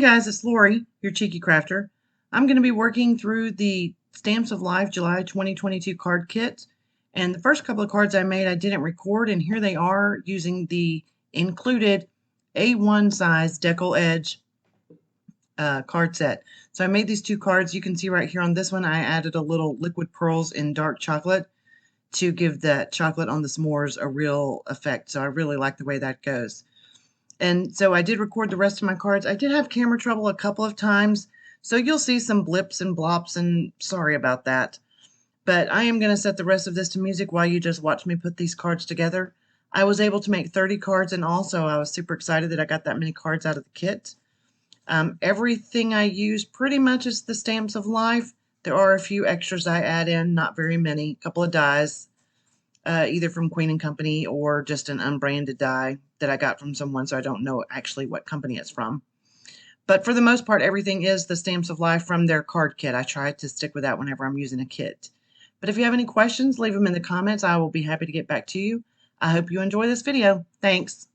guys, it's Lori, your cheeky crafter. I'm going to be working through the Stamps of Life July 2022 card kit. And the first couple of cards I made, I didn't record, and here they are using the included A1 size Deckle Edge card set. So I made these two cards. You can see right here on this one, I added a little liquid pearls in dark chocolate to give that chocolate on the s'mores a real effect. So I really like the way that goes. And so I did record the rest of my cards. I did have camera trouble a couple of times, so you'll see some blips and blops, and sorry about that. But I am going to set the rest of this to music while you just watch me put these cards together. I was able to make 30 cards, and also I was super excited that I got that many cards out of the kit. Everything I use pretty much is the Stamps of Life. There are a few extras I add in, not very many, a couple of dies. Either from Queen & Company or just an unbranded die that I got from someone, so I don't know actually what company it's from. But for the most part, everything is the Stamps of Life from their card kit. I try to stick with that whenever I'm using a kit. But if you have any questions, leave them in the comments. I will be happy to get back to you. I hope you enjoy this video. Thanks.